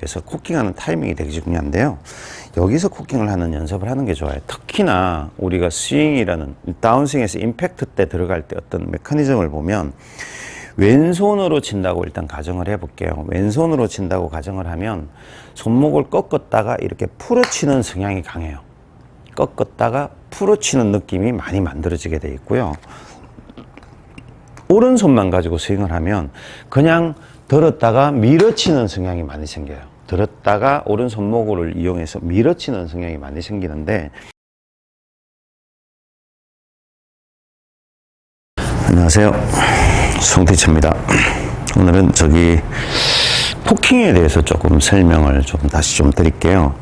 그래서 코킹하는 타이밍이 되게 중요한데요. 여기서 코킹을 하는 연습을 하는 게 좋아요. 특히나 우리가 스윙이라는 다운스윙에서 임팩트 때 들어갈 때 어떤 메커니즘을 보면 왼손으로 친다고 일단 가정을 해볼게요. 왼손으로 친다고 가정을 하면 손목을 꺾었다가 이렇게 풀어치는 성향이 강해요. 꺾었다가 풀어치는 느낌이 많이 만들어지게 돼 있고요. 오른손만 가지고 스윙을 하면 그냥 들었다가 밀어치는 성향이 많이 생겨요. 들었다가 오른손목을 이용해서 밀어치는 성향이 많이 생기는데, 안녕하세요, 송태철입니다. 오늘은 코킹에 대해서 조금 설명을 다시 좀 드릴게요.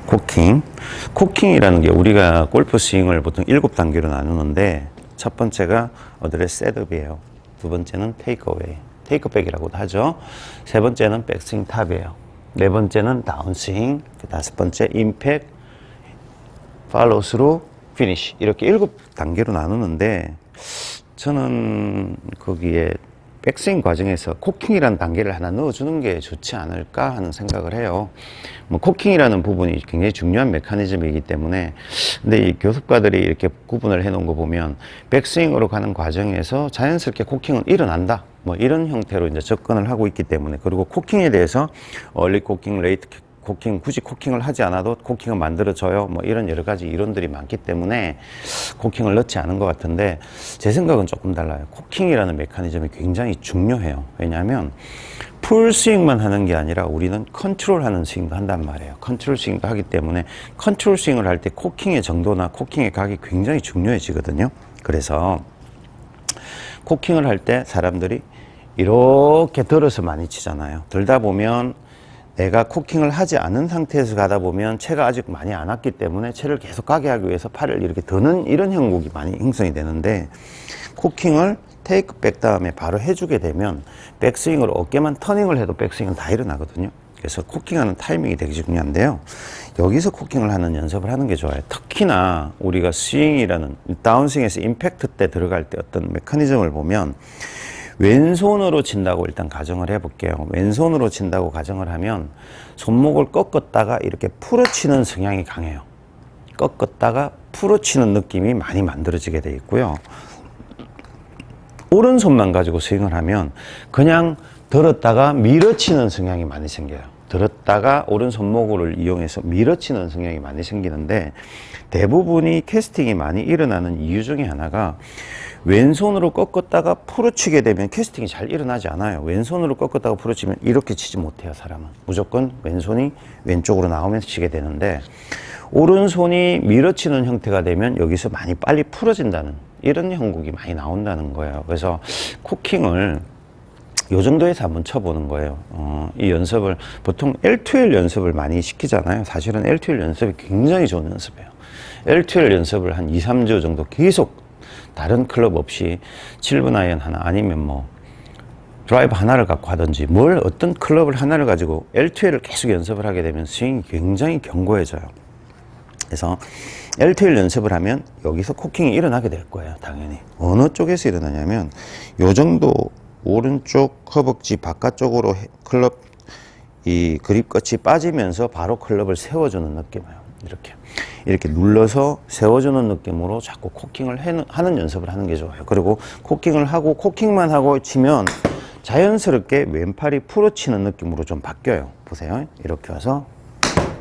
코킹이라는 게 우리가 골프 스윙을 보통 7단계로 나누는데, 첫 번째가 어드레스 셋업이에요. 두 번째는 테이크어웨이, 테이크백이라고도 하죠. 세 번째는 백스윙 탑이에요. 네 번째는 다운스윙, 다섯 번째 임팩트, 팔로우 스루, 피니쉬. 이렇게 7단계로 나누는데, 저는 거기에 백스윙 과정에서 코킹이라는 단계를 하나 넣어주는 게 좋지 않을까 하는 생각을 해요. 코킹이라는 부분이 굉장히 중요한 메커니즘이기 때문에, 근데 이 교습가들이 이렇게 구분을 해 놓은 거 보면 백스윙으로 가는 과정에서 자연스럽게 코킹은 일어난다, 이런 형태로 이제 접근을 하고 있기 때문에, 그리고 코킹에 대해서 얼리 코킹, 레이트 코킹, 굳이 코킹을 하지 않아도 코킹을 만들어져요, 이런 여러 가지 이론들이 많기 때문에 코킹을 넣지 않은 것 같은데, 제 생각은 조금 달라요. 코킹이라는 메커니즘이 굉장히 중요해요. 왜냐하면 풀 스윙만 하는 게 아니라 우리는 컨트롤 하는 스윙도 한단 말이에요. 컨트롤 스윙도 하기 때문에 컨트롤 스윙을 할 때 코킹의 정도나 코킹의 각이 굉장히 중요해지거든요. 그래서 코킹을 할 때 사람들이 이렇게 들어서 많이 치잖아요. 들다 보면 내가 코킹을 하지 않은 상태에서 가다 보면 채가 아직 많이 안 왔기 때문에 채를 계속 가게 하기 위해서 팔을 이렇게 드는 이런 형국이 많이 형성이 되는데, 코킹을 테이크백 다음에 바로 해주게 되면 백스윙으로 어깨만 터닝을 해도 백스윙은 다 일어나거든요. 그래서 코킹하는 타이밍이 되게 중요한데요. 여기서 코킹을 하는 연습을 하는 게 좋아요. 특히나 우리가 스윙이라는 다운스윙에서 임팩트 때 들어갈 때 어떤 메커니즘을 보면 왼손으로 친다고 일단 가정을 해볼게요. 왼손으로 친다고 가정을 하면 손목을 꺾었다가 이렇게 풀어치는 성향이 강해요. 꺾었다가 풀어치는 느낌이 많이 만들어지게 돼 있고요. 오른손만 가지고 스윙을 하면 그냥 들었다가 밀어치는 성향이 많이 생겨요. 들었다가 오른손목을 이용해서 밀어치는 성향이 많이 생기는데, 대부분이 캐스팅이 많이 일어나는 이유 중에 하나가 왼손으로 꺾었다가 풀어치게 되면 캐스팅이 잘 일어나지 않아요. 왼손으로 꺾었다가 풀어치면 이렇게 치지 못해요. 사람은 무조건 왼손이 왼쪽으로 나오면서 치게 되는데, 오른손이 밀어치는 형태가 되면 여기서 많이 빨리 풀어진다는 이런 형국이 많이 나온다는 거예요. 그래서 코킹을 요 정도에서 한번 쳐보는 거예요. 이 연습을 보통 L2L 연습을 많이 시키잖아요. 사실은 L2L 연습이 굉장히 좋은 연습이에요. L2L 연습을 한 2, 3주 정도 계속 다른 클럽 없이 7분 아이언 하나, 아니면 드라이브 하나를 갖고 하든지 어떤 클럽을 하나를 가지고 L2L을 계속 연습을 하게 되면 스윙이 굉장히 견고해져요. 그래서 L2L 연습을 하면 여기서 코킹이 일어나게 될 거예요. 당연히. 어느 쪽에서 일어나냐면 요 정도 오른쪽 허벅지 바깥쪽으로 클럽 이 그립 끝이 빠지면서 바로 클럽을 세워주는 느낌이에요. 이렇게 눌러서 세워주는 느낌으로 자꾸 코킹을 하는 연습을 하는 게 좋아요. 그리고 코킹을 하고 코킹만 하고 치면 자연스럽게 왼팔이 풀어치는 느낌으로 좀 바뀌어요. 보세요. 이렇게 와서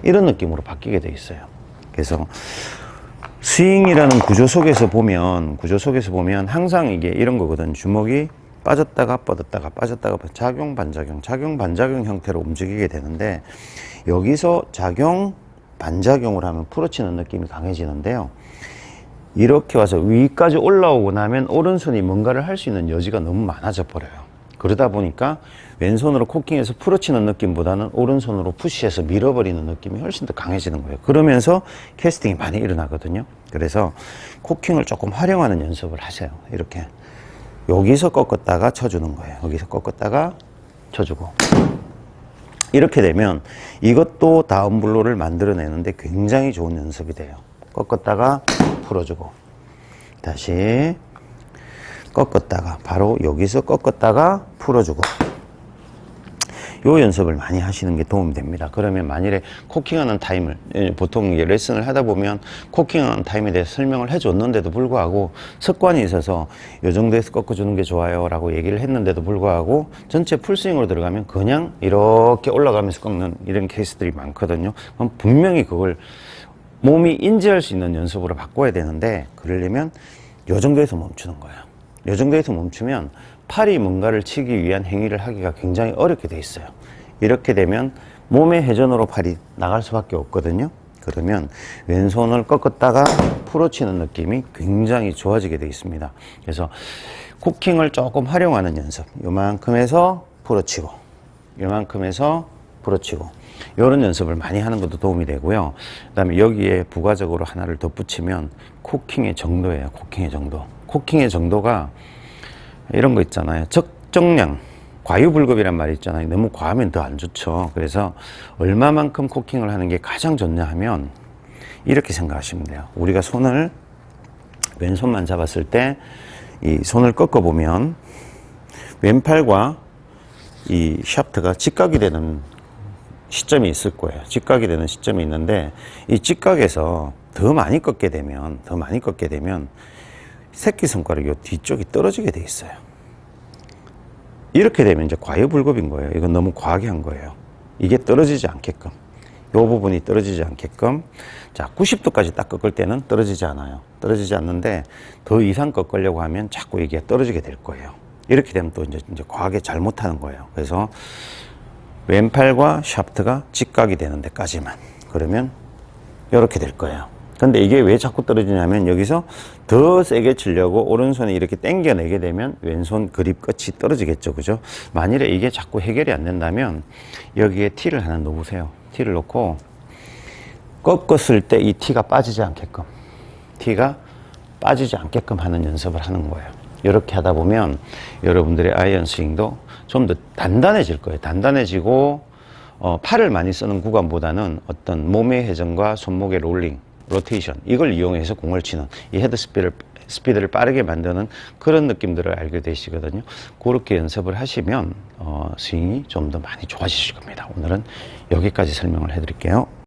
이런 느낌으로 바뀌게 돼 있어요. 그래서 스윙이라는 구조 속에서 보면 항상 이게 이런 거거든. 주먹이 빠졌다가 뻗었다가 빠졌다가 작용 반작용 형태로 움직이게 되는데, 여기서 작용 반작용을 하면 풀어치는 느낌이 강해지는데요. 이렇게 와서 위까지 올라오고 나면 오른손이 뭔가를 할 수 있는 여지가 너무 많아져 버려요. 그러다 보니까 왼손으로 코킹해서 풀어치는 느낌보다는 오른손으로 푸시해서 밀어버리는 느낌이 훨씬 더 강해지는 거예요. 그러면서 캐스팅이 많이 일어나거든요. 그래서 코킹을 조금 활용하는 연습을 하세요. 이렇게 여기서 꺾었다가 쳐주는 거예요. 여기서 꺾었다가 쳐주고, 이렇게 되면 이것도 다운블로를 만들어내는데 굉장히 좋은 연습이 돼요. 꺾었다가 풀어주고, 다시 꺾었다가 바로 여기서 꺾었다가 풀어주고, 요 연습을 많이 하시는 게 도움이 됩니다. 그러면 만일에 코킹하는 타임을, 보통 이제 레슨을 하다 보면 코킹하는 타임에 대해서 설명을 해줬는데도 불구하고 습관이 있어서 요 정도에서 꺾어주는 게 좋아요 라고 얘기를 했는데도 불구하고 전체 풀스윙으로 들어가면 그냥 이렇게 올라가면서 꺾는 이런 케이스들이 많거든요. 그럼 분명히 그걸 몸이 인지할 수 있는 연습으로 바꿔야 되는데, 그러려면 요 정도에서 멈추는 거예요. 요 정도에서 멈추면 팔이 뭔가를 치기 위한 행위를 하기가 굉장히 어렵게 돼 있어요. 이렇게 되면 몸의 회전으로 팔이 나갈 수밖에 없거든요. 그러면 왼손을 꺾었다가 풀어치는 느낌이 굉장히 좋아지게 돼 있습니다. 그래서 코킹을 조금 활용하는 연습, 요만큼 해서 풀어치고, 요만큼 해서 풀어치고, 이런 연습을 많이 하는 것도 도움이 되고요. 그 다음에 여기에 부가적으로 하나를 덧붙이면 코킹의 정도예요. 코킹의 정도. 코킹의 정도가 이런 거 있잖아요. 적정량, 과유불급이란 말이 있잖아요. 너무 과하면 더 안 좋죠. 그래서 얼마만큼 코킹을 하는 게 가장 좋냐 하면 이렇게 생각하시면 돼요. 우리가 손을, 왼손만 잡았을 때 이 손을 꺾어보면 왼팔과 이 샤프트가 직각이 되는 시점이 있을 거예요. 직각이 되는 시점이 있는데, 이 직각에서 더 많이 꺾게 되면 새끼손가락 요 뒤쪽이 떨어지게 돼 있어요. 이렇게 되면 이제 과유불급인 거예요. 이건 너무 과하게 한 거예요. 이게 떨어지지 않게끔, 요 부분이 떨어지지 않게끔. 자, 90도까지 딱 꺾을 때는 떨어지지 않아요. 떨어지지 않는데 더 이상 꺾으려고 하면 자꾸 이게 떨어지게 될 거예요. 이렇게 되면 또 이제 과하게 잘못하는 거예요. 그래서 왼팔과 샤프트가 직각이 되는 데까지만, 그러면 이렇게 될 거예요. 근데 이게 왜 자꾸 떨어지냐면, 여기서 더 세게 치려고 오른손에 이렇게 당겨내게 되면 왼손 그립 끝이 떨어지겠죠. 그죠? 만일에 이게 자꾸 해결이 안 된다면 여기에 티를 하나 놓으세요. 티를 놓고 꺾었을 때 이 티가 빠지지 않게끔, 하는 연습을 하는 거예요. 이렇게 하다 보면 여러분들의 아이언 스윙도 좀 더 단단해질 거예요. 단단해지고, 팔을 많이 쓰는 구간보다는 어떤 몸의 회전과 손목의 롤링, 로테이션, 이걸 이용해서 공을 치는, 이 헤드 스피드를 빠르게 만드는 그런 느낌들을 알게 되시거든요. 그렇게 연습을 하시면 스윙이 좀 더 많이 좋아지실 겁니다. 오늘은 여기까지 설명을 해드릴게요.